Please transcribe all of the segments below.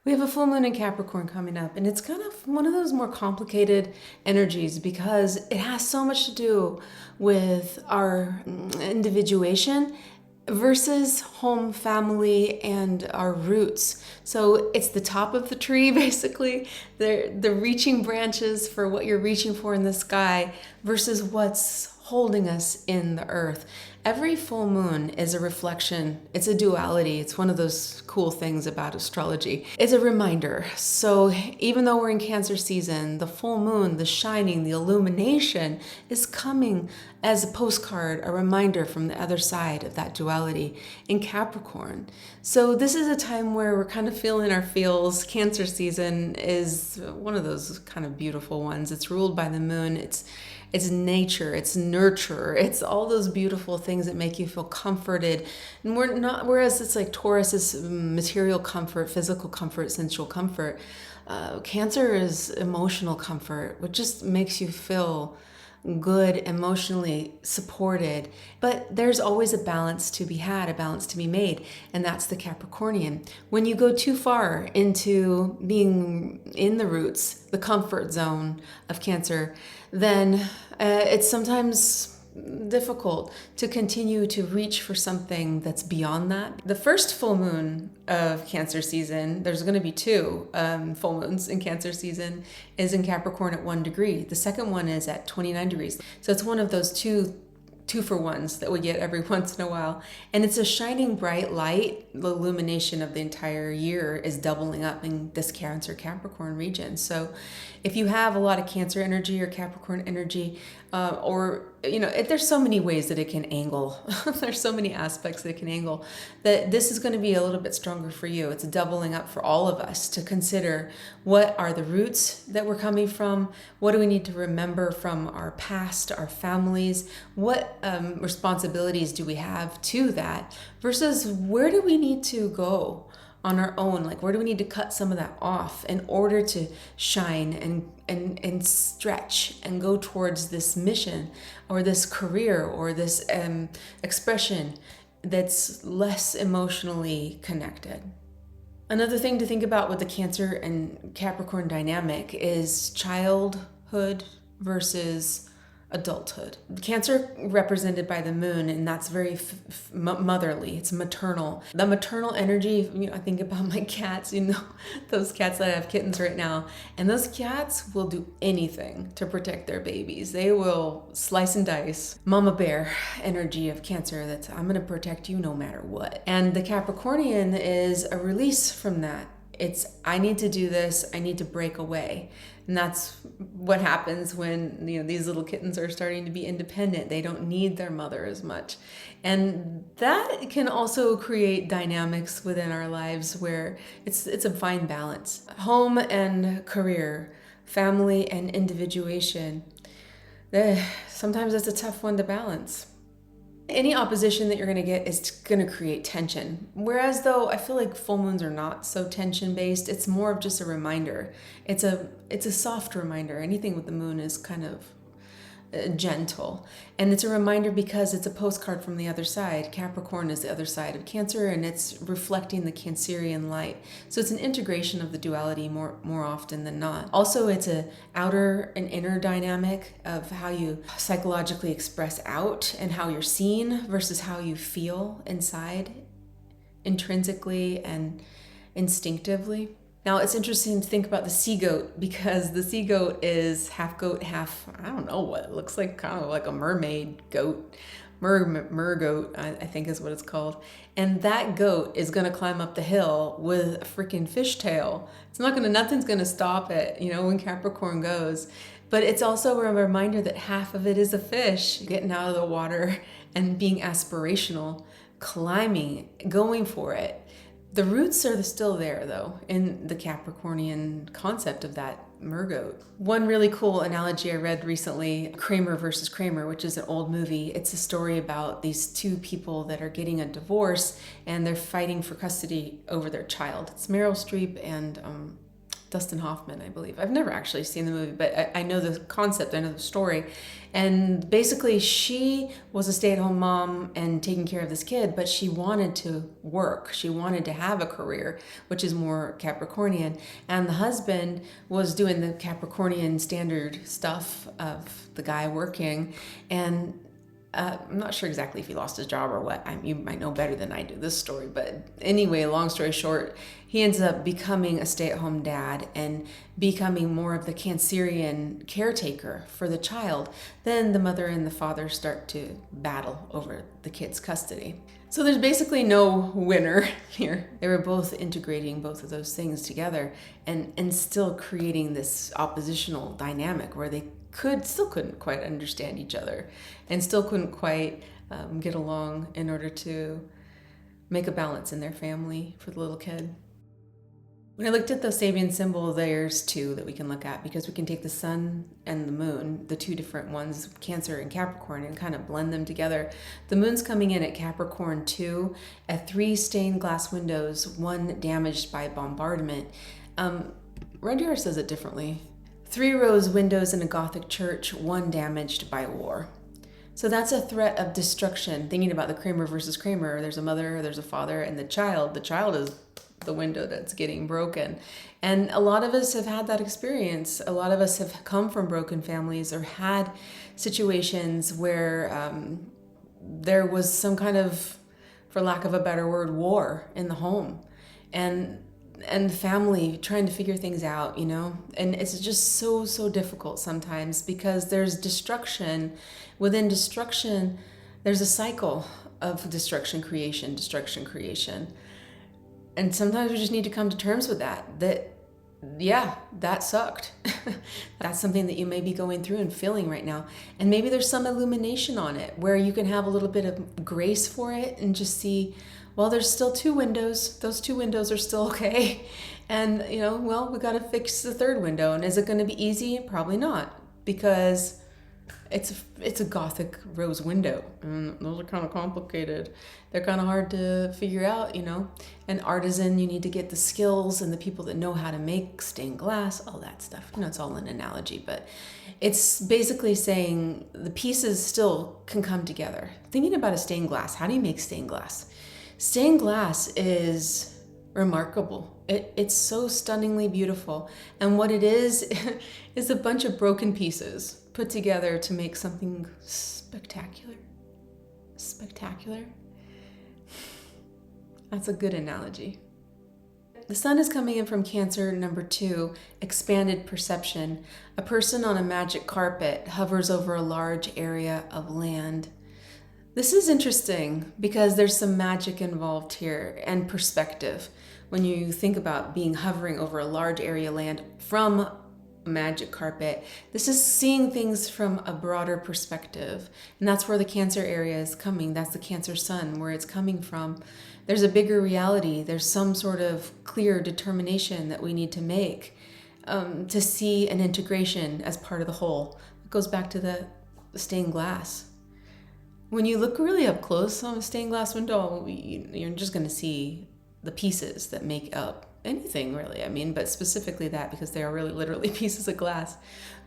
We have a full moon in Capricorn coming up, and it's kind of one of those more complicated energies because it has so much to do with our individuation versus home, family, and our roots. So it's the top of the tree, basically, the reaching branches for what you're reaching for in the sky versus what's holding us in the earth. Every full moon is a reflection. It's a duality. It's one of those cool things about astrology. It's a reminder. So even though we're in Cancer season, the full moon, the shining, the illumination is coming as a postcard, a reminder from the other side of that duality in Capricorn. So this is a time where we're kind of feeling our feels. Cancer season is one of those kind of beautiful ones. It's ruled by the moon. It's nature, it's nurture, it's all those beautiful things that make you feel comforted. And we're not, whereas it's like Taurus is material comfort, physical comfort, sensual comfort. Cancer is emotional comfort, which just makes you feel good, emotionally supported. But there's always a balance to be had, a balance to be made, and that's the Capricornian. When you go too far into being in the roots, the comfort zone of Cancer, then it's sometimes difficult to continue to reach for something that's beyond that. The first full moon of Cancer season, there's going to be two full moons in Cancer season, is in Capricorn at 1 degree. The second one is at 29 degrees. So it's one of those two for ones that we get every once in a while. And it's a shining bright light. The illumination of the entire year is doubling up in this Cancer Capricorn region. So if you have a lot of Cancer energy or Capricorn energy, there's so many ways that it can angle. There's so many aspects that it can angle that this is going to be a little bit stronger for you. It's doubling up for all of us to consider what are the roots that we're coming from? What do we need to remember from our past, our families? What responsibilities do we have to that versus where do we need to go on our own? Like, where do we need to cut some of that off in order to shine and stretch and go towards this mission or this career or this expression that's less emotionally connected? Another thing to think about with the Cancer and Capricorn dynamic is childhood versus adulthood. Cancer represented by the moon, and that's very motherly. It's maternal. The maternal energy, I think about my cats, those cats that have kittens right now, and those cats will do anything to protect their babies. They will slice and dice. Mama bear energy of Cancer, that's I'm going to protect you no matter what. And the Capricornian is a release from that. It's, I need to do this, I need to break away. And that's what happens when these little kittens are starting to be independent. They don't need their mother as much. And that can also create dynamics within our lives where it's a fine balance. Home and career, family and individuation. Sometimes it's a tough one to balance. Any opposition that you're going to get is going to create tension. Whereas though I feel like full moons are not so tension based, it's more of just a reminder. It's a soft reminder. Anything with the moon is kind of gentle. And it's a reminder because it's a postcard from the other side. Capricorn is the other side of Cancer, and it's reflecting the Cancerian light. So it's an integration of the duality more often than not. Also, it's a outer and inner dynamic of how you psychologically express out and how you're seen versus how you feel inside, intrinsically and instinctively. Now, it's interesting to think about the sea goat because the sea goat is half goat, half, I don't know what, it looks like kind of like a mermaid goat. Mer goat, I think is what it's called. And that goat is going to climb up the hill with a freaking fishtail. Nothing's going to stop it, when Capricorn goes. But it's also a reminder that half of it is a fish getting out of the water and being aspirational, climbing, going for it. The roots are still there, though, in the Capricornian concept of that mergoat. One really cool analogy I read recently, Kramer versus Kramer, which is an old movie. It's a story about these two people that are getting a divorce, and they're fighting for custody over their child. It's Meryl Streep and Dustin Hoffman, I believe. I've never actually seen the movie, but I know the concept, I know the story. And basically she was a stay-at-home mom and taking care of this kid, but she wanted to work. She wanted to have a career, which is more Capricornian. And the husband was doing the Capricornian standard stuff of the guy working. And I'm not sure exactly if he lost his job or what. You might know better than I do this story. But anyway, long story short, he ends up becoming a stay-at-home dad and becoming more of the Cancerian caretaker for the child. Then the mother and the father start to battle over the kid's custody. So there's basically no winner here. They were both integrating both of those things together and still creating this oppositional dynamic where they still couldn't quite understand each other and still couldn't quite get along in order to make a balance in their family for the little kid. When I looked at those Sabian symbol, there's two that we can look at, because we can take the sun and the moon, the two different ones, Cancer and Capricorn, and kind of blend them together. The moon's coming in at Capricorn 2 at 3 stained glass windows, 1 damaged by bombardment. Rudyard says it differently. 3 rose windows in a Gothic church, 1 damaged by war. So that's a threat of destruction. Thinking about the Kramer versus Kramer, there's a mother, there's a father, and the child. The child is the window that's getting broken. And a lot of us have had that experience. A lot of us have come from broken families or had situations where there was some kind of, for lack of a better word, war in the home. And family trying to figure things out, you know? And it's just so difficult sometimes, because there's destruction. Within destruction, there's a cycle of destruction, creation. And sometimes we just need to come to terms with that yeah, that sucked. That's something that you may be going through and feeling right now. And maybe there's some illumination on it where you can have a little bit of grace for it and just see, well, there's still 2 windows. Those 2 windows are still okay. And, you know, well, we got to fix the 3rd window. And is it going to be easy? Probably not, because it's a Gothic rose window. And those are kind of complicated. They're kind of hard to figure out, you know. An artisan, you need to get the skills and the people that know how to make stained glass, all that stuff. You know, it's all an analogy, but it's basically saying the pieces still can come together. Thinking about a stained glass, how do you make stained glass? Stained glass is remarkable. It's so stunningly beautiful. And what it is a bunch of broken pieces put together to make something spectacular. Spectacular? That's a good analogy. The sun is coming in from Cancer number 2, expanded perception. A person on a magic carpet hovers over a large area of land. This is interesting because there's some magic involved here and perspective. When you think about hovering over a large area of land from a magic carpet, this is seeing things from a broader perspective. And that's where the Cancer area is coming. That's the Cancer sun, where it's coming from. There's a bigger reality. There's some sort of clear determination that we need to make to see an integration as part of the whole. It goes back to the stained glass. When you look really up close on a stained glass window, you're just going to see the pieces that make up anything, really. I mean, but specifically that, because they are really literally pieces of glass.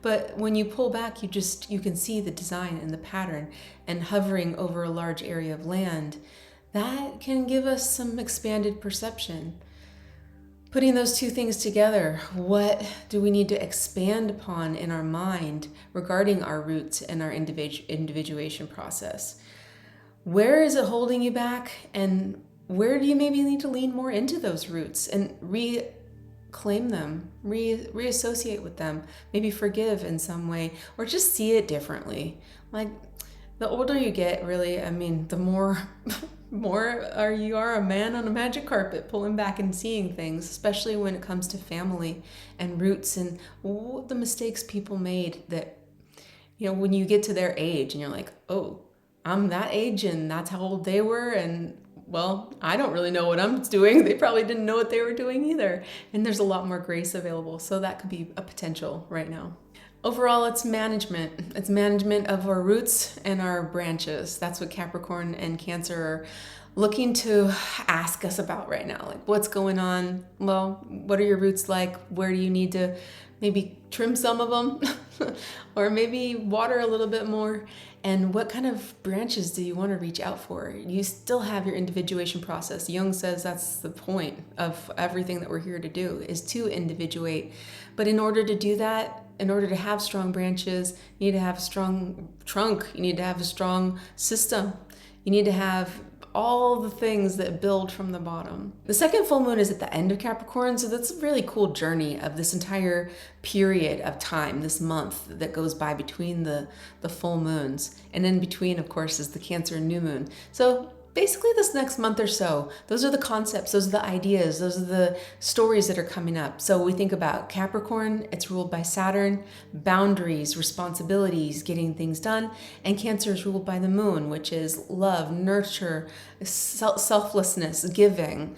But when you pull back, you can see the design and the pattern, and hovering over a large area of land, that can give us some expanded perception. Putting those two things together, what do we need to expand upon in our mind regarding our roots and our individuation process? Where is it holding you back? And where do you maybe need to lean more into those roots and reclaim them, reassociate with them, maybe forgive in some way, or just see it differently? Like, the older you get, really, I mean, the more you are a man on a magic carpet, pulling back and seeing things, especially when it comes to family and roots and the mistakes people made that, you know, when you get to their age and you're like, oh, I'm that age and that's how old they were, and well, I don't really know what I'm doing. They probably didn't know what they were doing either. And there's a lot more grace available. So that could be a potential right now. Overall, it's management. It's management of our roots and our branches. That's what Capricorn and Cancer are looking to ask us about right now. Like, what's going on? Well, what are your roots like? Where do you need to maybe trim some of them or maybe water a little bit more? And what kind of branches do you want to reach out for? You still have your individuation process. Jung says that's the point of everything that we're here to do, is to individuate. But in order to do that, in order to have strong branches, you need to have a strong trunk. You need to have a strong system. You need to have all the things that build from the bottom. The second full moon is at the end of Capricorn, so that's a really cool journey of this entire period of time, this month that goes by between the full moons. And in between, of course, is the Cancer and new moon. So basically this next month or so, those are the concepts, those are the ideas, those are the stories that are coming up. So we think about Capricorn, it's ruled by Saturn, boundaries, responsibilities, getting things done, and Cancer is ruled by the moon, which is love, nurture, selflessness, giving,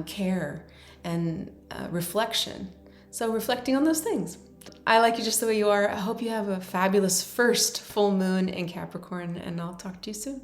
care, and reflection. So reflecting on those things. I like you just the way you are. I hope you have a fabulous first full moon in Capricorn, and I'll talk to you soon.